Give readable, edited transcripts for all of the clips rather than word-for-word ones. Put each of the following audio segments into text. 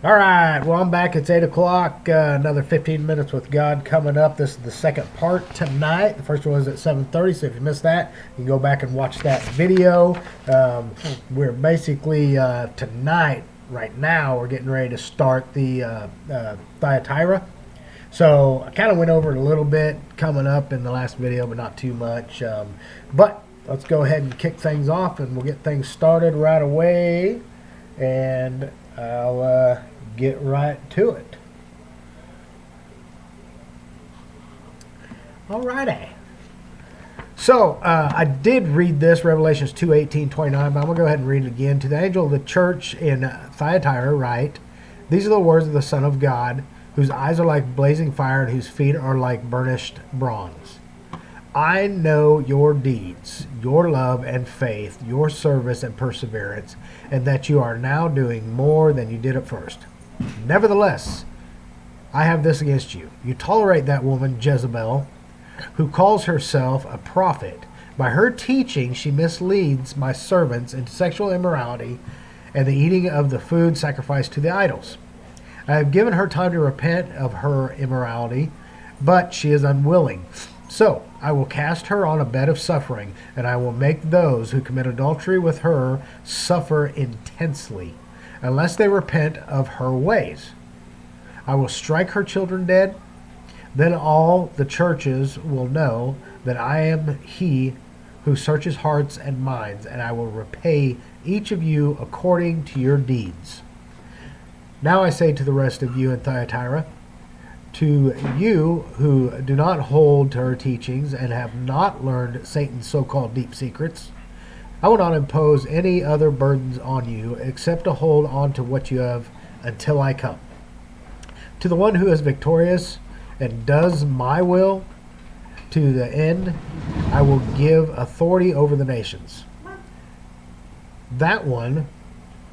All right, well, I'm back. It's 8 o'clock. Another 15 minutes with God coming up. This is the second part tonight. The first one was at 7:30, so if you missed that, you can go back and watch that video. We're basically, tonight, right now, we're getting ready to start the Thyatira. So I kind of went over it a little bit coming up in the last video, but not too much. But let's go ahead and kick things off, and we'll get things started right away. And I'll get right to it. Alrighty. So I did read this, Revelations 2:18-29, but I'm going to go ahead and read it again. To the angel of the church in Thyatira write, these are the words of the Son of God, whose eyes are like blazing fire and whose feet are like burnished bronze. I know your deeds, your love and faith, your service and perseverance, and that you are now doing more than you did at first. Nevertheless, I have this against you. You tolerate that woman, Jezebel, who calls herself a prophet. By her teaching, she misleads my servants into sexual immorality and the eating of the food sacrificed to the idols. I have given her time to repent of her immorality, but she is unwilling. So I will cast her on a bed of suffering, and I will make those who commit adultery with her suffer intensely, unless they repent of her ways. I will strike her children dead. Then all the churches will know that I am he who searches hearts and minds, and I will repay each of you according to your deeds. Now I say to the rest of you in Thyatira, to you who do not hold to her teachings and have not learned Satan's so-called deep secrets, I will not impose any other burdens on you except to hold on to what you have until I come. To the one who is victorious and does my will to the end, I will give authority over the nations. That one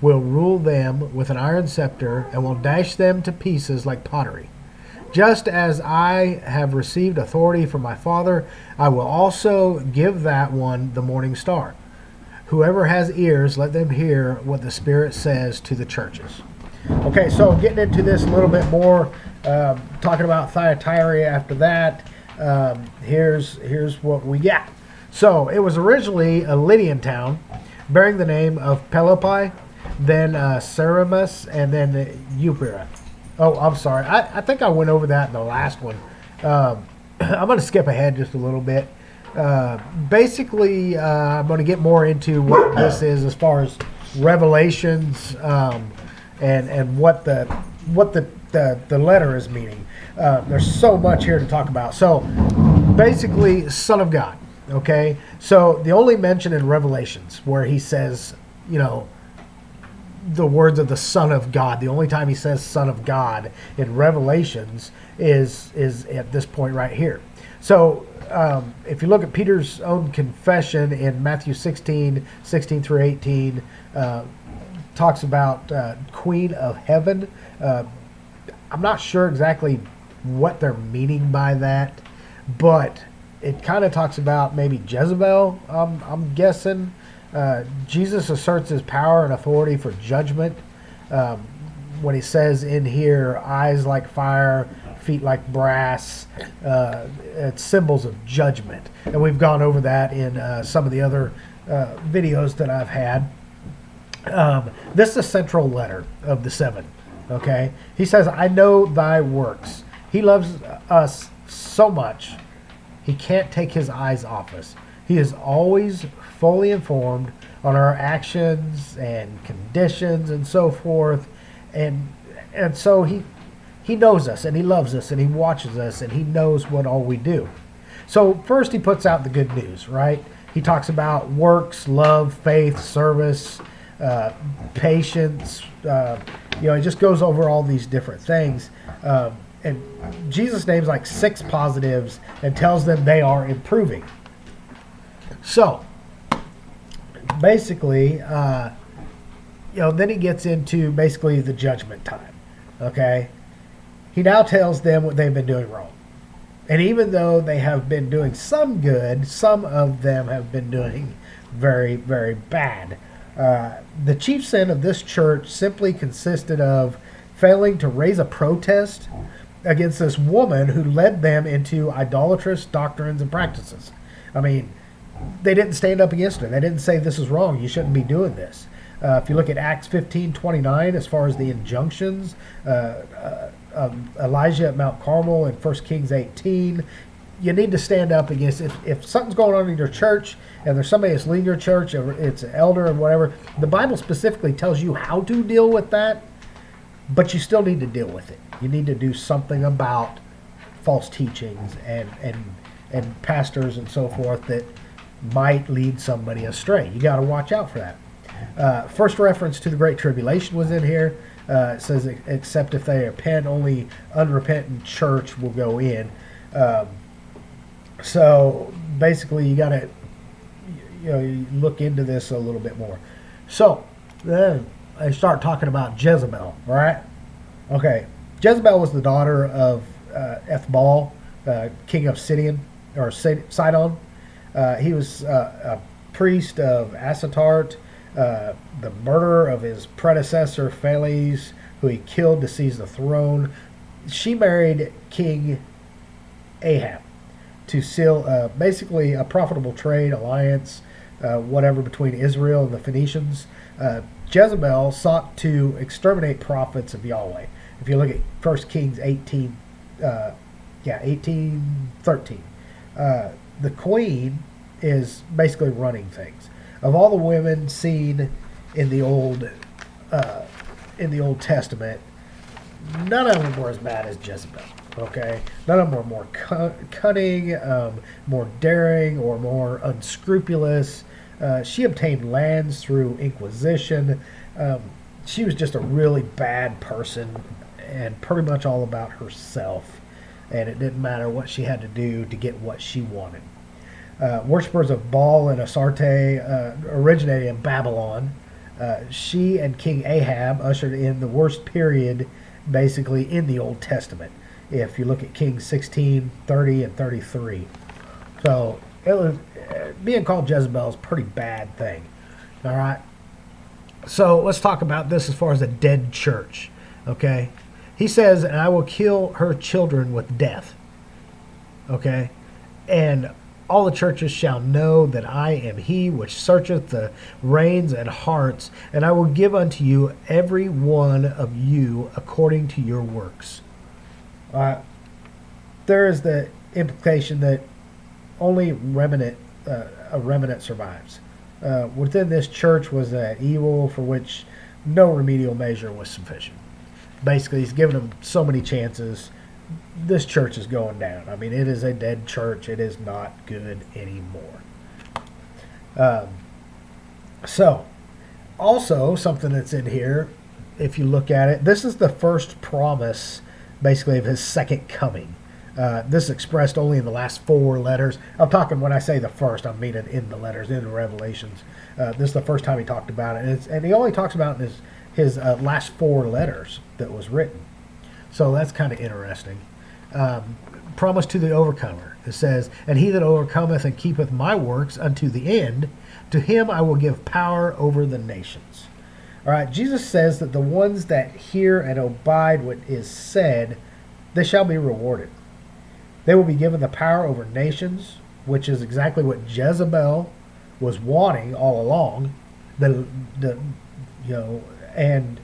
will rule them with an iron scepter and will dash them to pieces like pottery. Just as I have received authority from my Father, I will also give that one the morning star. Whoever has ears, let them hear what the Spirit says to the churches. Okay, so getting into this a little bit more, talking about Thyatira after that, here's what we got. So it was originally a Lydian town bearing the name of Pelopi, then Ceramus, and then Eupira. Oh, I'm sorry. I think I went over that in the last one. I'm going to skip ahead just a little bit. Basically, I'm going to get more into what this is as far as Revelations and what the letter is meaning. There's so much here to talk about. So, basically, Son of God. Okay? So, the only mention in Revelations where he says, the words of the Son of God. The only time he says Son of God in Revelations is at this point right here. So if you look at Peter's own confession in Matthew 16 through 18, talks about Queen of Heaven. I'm not sure exactly what they're meaning by that, but it kind of talks about maybe Jezebel, I'm guessing. Jesus asserts his power and authority for judgment when he says in here, eyes like fire, feet like brass. It's symbols of judgment. And we've gone over that in some of the other videos that I've had. This is a central letter of the seven. Okay? He says, I know thy works. He loves us so much, he can't take his eyes off us. He is always fully informed on our actions and conditions and so forth. And so he knows us and he loves us and he watches us and he knows what all we do. So first he puts out the good news, right? He talks about works, love, faith, service, patience. He just goes over all these different things. And Jesus names like 6 positives and tells them they are improving. So, basically, then he gets into basically the judgment time, okay? He now tells them what they've been doing wrong. And even though they have been doing some good, some of them have been doing very, very bad. The chief sin of this church simply consisted of failing to raise a protest against this woman who led them into idolatrous doctrines and practices. I mean, they didn't stand up against her. They didn't say this is wrong. You shouldn't be doing this. If you look at Acts 15:29, as far as the injunctions, Elijah at Mount Carmel and 1 Kings 18, you need to stand up against if something's going on in your church and there's somebody that's leading your church, or it's an elder or whatever. The Bible specifically tells you how to deal with that, but you still need to deal with it. You need to do something about false teachings and pastors and so forth that might lead somebody astray. You got to watch out for that. First reference to the Great Tribulation was in here. It says, except if they repent, only unrepentant church will go in. So basically, you got to you look into this a little bit more. So then I start talking about Jezebel, right? Okay, Jezebel was the daughter of Ethbaal, king of Sidon. He was a priest of Asatart, the murderer of his predecessor Pheles, who he killed to seize the throne. She married King Ahab to seal basically a profitable trade alliance, whatever, between Israel and the Phoenicians. Jezebel sought to exterminate prophets of Yahweh. If you look at 1 Kings 18:13, the queen is basically running things. Of all the women seen in the Old Testament, none of them were as bad as Jezebel. Okay, none of them were more cunning, more daring, or more unscrupulous. She obtained lands through inquisition. She was just a really bad person and pretty much all about herself. And it didn't matter what she had to do to get what she wanted. Worshippers of Baal and Astarte originated in Babylon. She and King Ahab ushered in the worst period basically in the Old Testament, if you look at Kings 16:30 and 33. So it was, being called Jezebel is a pretty bad thing. All right. So let's talk about this as far as a dead church. Okay. He says, and I will kill her children with death. Okay. And all the churches shall know that I am he which searcheth the reins and hearts, and I will give unto you every one of you according to your works. There is the implication that only a remnant survives. Within this church was an evil for which no remedial measure was sufficient. Basically, he's given them so many chances. This church is going down. I mean, it is a dead church. It is not good anymore. So, also something that's in here, if you look at it, this is the first promise, basically, of his second coming. This is expressed only in the last 4 letters. I'm talking, when I say the first, I'm meaning in the letters, in the Revelations. This is the first time he talked about it. And he only talks about it in his last 4 letters that was written. So that's kind of interesting. Promise to the overcomer. It says, and he that overcometh and keepeth my works unto the end, to him I will give power over the nations. All right, Jesus says that the ones that hear and abide what is said, they shall be rewarded. They will be given the power over nations, which is exactly what Jezebel was wanting all along. And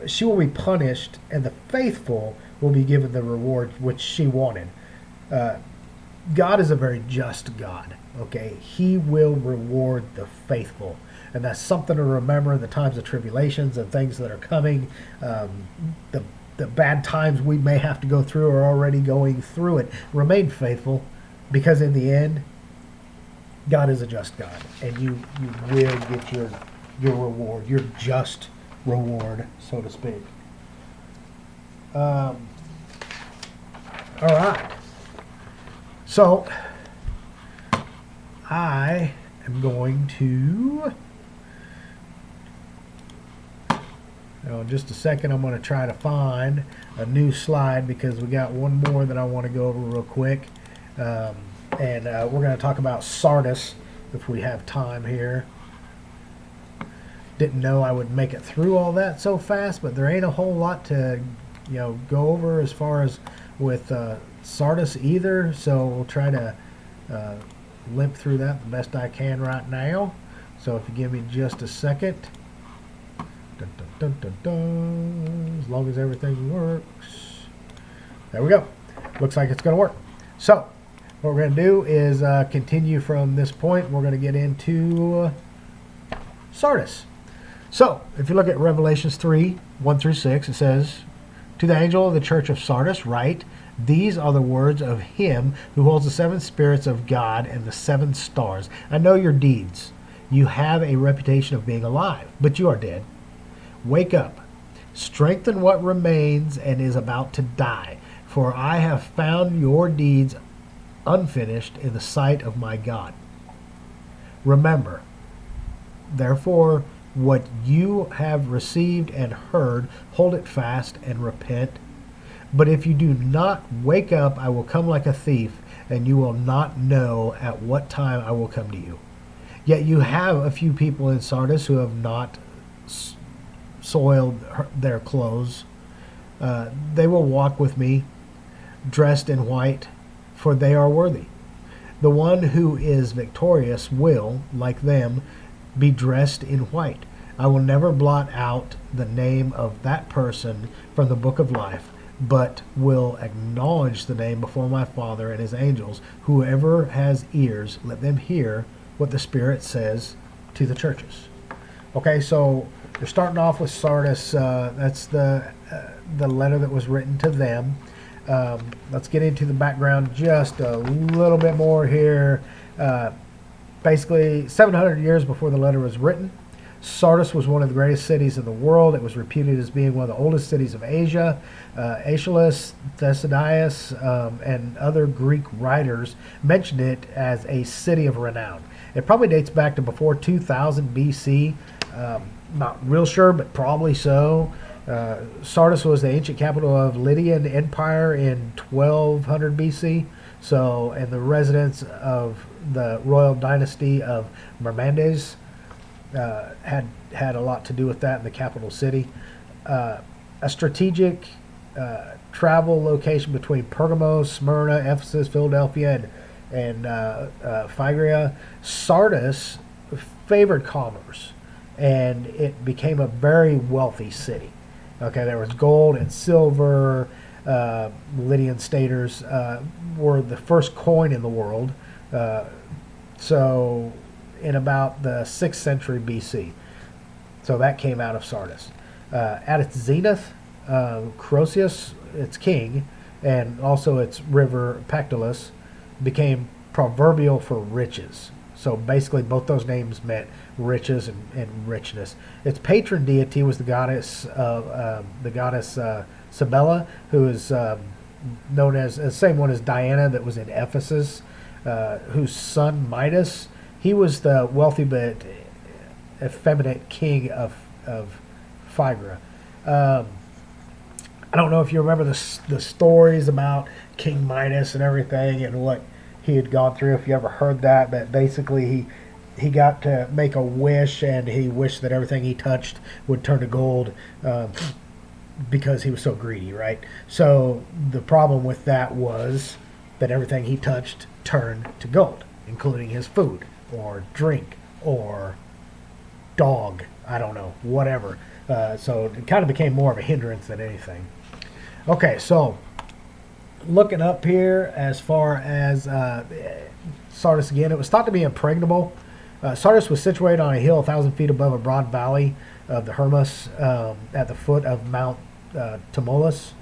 she will be punished, and the faithful will be given the reward which she wanted. God is a very just God. Okay, He will reward the faithful, and that's something to remember in the times of tribulations and things that are coming. The bad times we may have to go through or already going through it. Remain faithful, because in the end, God is a just God, and you will get your reward, your just reward, so to speak. All right. So I am going to, in just a second, I'm going to try to find a new slide, because we got one more that I want to go over real quick. And we're going to talk about Sardis if we have time here. Didn't know I would make it through all that so fast, but there ain't a whole lot to, go over as far as with Sardis either. So we'll try to limp through that the best I can right now. So if you give me just a second. Dun, dun, dun, dun, dun. As long as everything works. There we go. Looks like it's going to work. So what we're going to do is continue from this point. We're going to get into Sardis. So if you look at Revelations 3, 1 through 6, it says, "To the angel of the church of Sardis write, these are the words of him who holds the 7 spirits of God and the 7 stars. I know your deeds. You have a reputation of being alive, but you are dead. Wake up, strengthen what remains and is about to die, for I have found your deeds unfinished in the sight of my God. Remember, therefore, what you have received and heard, hold it fast and repent. But if you do not wake up, I will come like a thief, and you will not know at what time I will come to you. Yet you have a few people in Sardis who have not soiled their clothes. They will walk with me, dressed in white, for they are worthy. The one who is victorious will, like them, be dressed in white. I will never blot out the name of that person from the book of life, but will acknowledge the name before my Father and his angels. Whoever has ears, let them hear what the Spirit says to the churches." Okay, so we're starting off with Sardis. That's the letter that was written to them. Let's get into the background just a little bit more here. Basically, 700 years before the letter was written, Sardis was one of the greatest cities in the world. It was reputed as being one of the oldest cities of Asia. Aeschylus, Thucydides, and other Greek writers mentioned it as a city of renown. It probably dates back to before 2000 BC. Not real sure, but probably so. Sardis was the ancient capital of Lydian Empire in 1200 BC. So, and the residence of the royal dynasty of Mermades had a lot to do with that in the capital city. A strategic travel location between Pergamos, Smyrna, Ephesus, Philadelphia, and Phrygia. Sardis favored commerce, and it became a very wealthy city. Okay, there was gold and silver. Lydian staters were the first coin in the world. So in about the 6th century BC. So that came out of Sardis. At its zenith, Croesus, its king, and also its river Pactolus, became proverbial for riches. So basically both those names meant riches and richness. Its patron deity was the goddess Cybele, who is known as the same one as Diana that was in Ephesus, whose son Midas, he was the wealthy but effeminate king of Phrygia. I don't know if you remember the stories about King Midas and everything and what he had gone through, if you ever heard that, but basically he got to make a wish, and he wished that everything he touched would turn to gold because he was so greedy, right? So the problem with that was that everything he touched turned to gold, including his food or drink or dog, I don't know, whatever. So it kind of became more of a hindrance than anything. Okay, so looking up here as far as Sardis again, it was thought to be impregnable. Sardis was situated on a hill 1,000 feet above a broad valley of the Hermus at the foot of Mount Tmolus.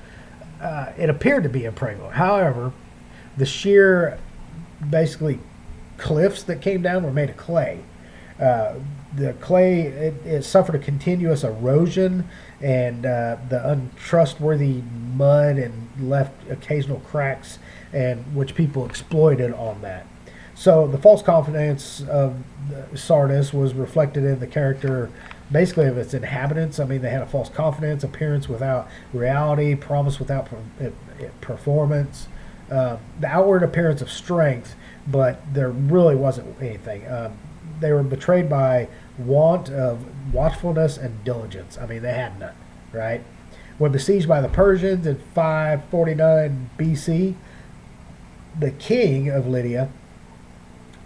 It appeared to be impregnable. However, the sheer, basically, cliffs that came down were made of clay. The clay, it suffered a continuous erosion, and the untrustworthy mud and left occasional cracks, and which people exploited on that. So the false confidence of Sardis was reflected in the character, basically, of its inhabitants. I mean, they had a false confidence, appearance without reality, promise without performance, the outward appearance of strength, but there really wasn't anything. They were betrayed by want of watchfulness and diligence. I mean, they had none, right? When besieged by the Persians in 549 BC, the king of Lydia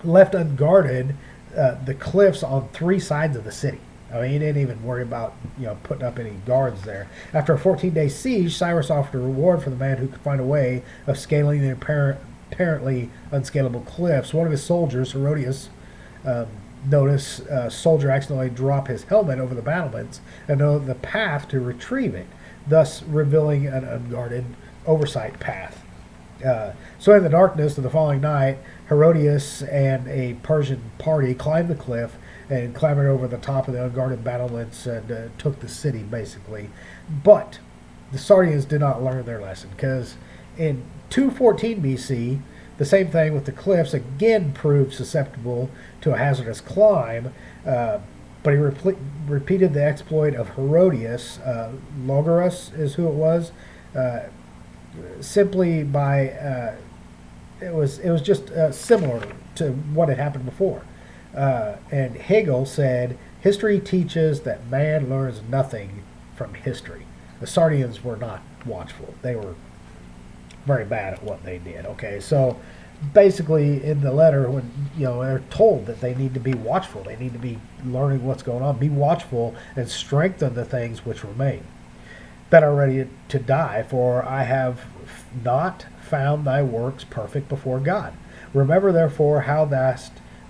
left unguarded the cliffs on three sides of the city. I mean, he didn't even worry about putting up any guards there. After a 14-day siege, Cyrus offered a reward for the man who could find a way of scaling the apparently unscalable cliffs. One of his soldiers, Herodias, noticed a soldier accidentally drop his helmet over the battlements and know the path to retrieve it, thus revealing an unguarded oversight path. So in the darkness of the following night, Herodias and a Persian party climbed the cliff and clambered over the top of the unguarded battlements and took the city, basically. But the Sardians did not learn their lesson, because in 214 BC, the same thing with the cliffs again proved susceptible to a hazardous climb, but he repeated the exploit of Herodias. Logorus is who it was, simply by it was just similar to what had happened before. And Hegel said, history teaches that man learns nothing from history. The Sardians were not watchful. They were very bad at what they did. Okay, so basically in the letter, when they're told that they need to be watchful, they need to be learning what's going on, be watchful and strengthen the things which remain that are ready to die, for I have not found thy works perfect before God. Remember therefore how thou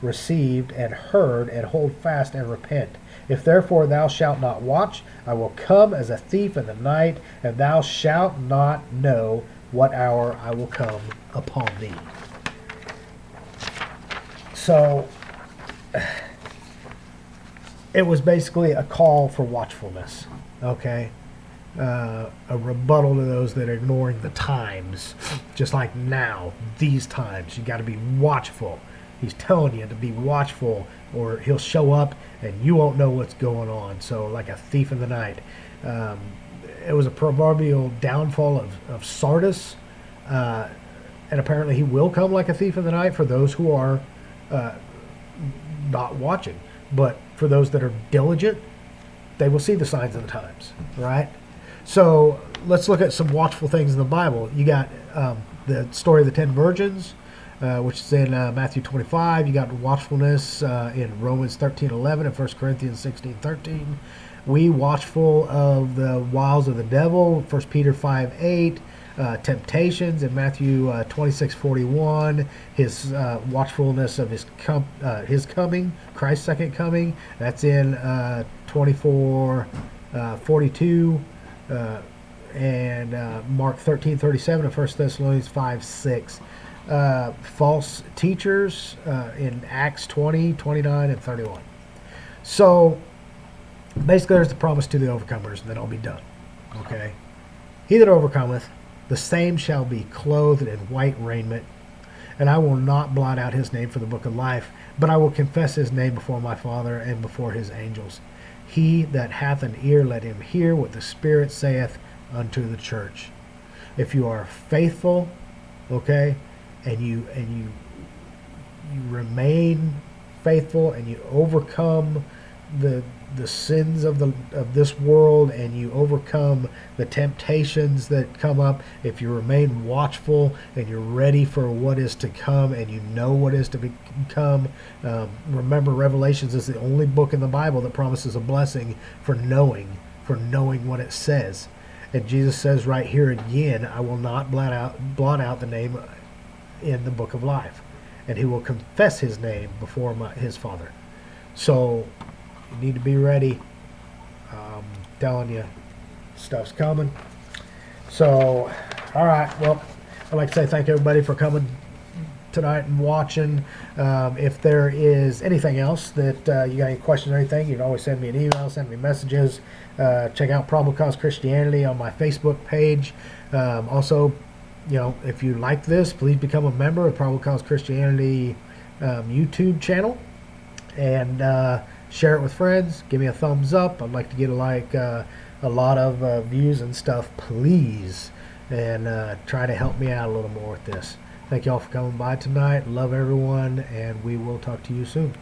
received and heard, and hold fast and repent. If therefore thou shalt not watch, I will come as a thief in the night, and thou shalt not know what hour I will come upon thee. So it was basically a call for watchfulness, okay? A rebuttal to those that are ignoring the times. Just like now, these times, you got to be watchful. He's telling you to be watchful, or he'll show up and you won't know what's going on. So like a thief in the night. It was a proverbial downfall of Sardis, and apparently he will come like a thief in the night for those who are not watching. But for those that are diligent, they will see the signs of the times, right? So let's look at some watchful things in the Bible. You got the story of the 10 virgins, which is in Matthew 25. You got watchfulness in Romans 13:11 and 1 Corinthians 16:13. We watchful of the wiles of the devil, 1 Peter 5:8. Temptations in Matthew 26:41. His watchfulness of his coming, Christ's second coming. That's in 24:42. And Mark 13:37 and 1 Thessalonians 5:6. False teachers in Acts 20:29 and 31. So basically there's the promise to the overcomers, and then I'll be done. Okay? He that overcometh, the same shall be clothed in white raiment, and I will not blot out his name from the book of life, but I will confess his name before my Father and before his angels. He that hath an ear, let him hear what the Spirit saith unto the church. If you are faithful, okay, and you remain faithful, and you overcome the sins of this world, and you overcome the temptations that come up, if you remain watchful and you're ready for what is to come, and you know what is to become, remember Revelations is the only book in the Bible that promises a blessing for knowing what it says. And Jesus says right here again, I will not blot out the name in the book of life, and he will confess his name before his Father. So you need to be ready. Telling you, stuff's coming. So, all right. Well, I'd like to say thank everybody for coming tonight and watching. If there is anything else that you got any questions or anything, you can always send me an email, send me messages. Check out Probable Cause Christianity on my Facebook page. Also, if you like this, please become a member of Probable Cause Christianity YouTube channel, and share it with friends. Give me a thumbs up. I'd like to get a lot of views and stuff, please, and try to help me out a little more with this. Thank you all for coming by tonight. Love everyone, and we will talk to you soon.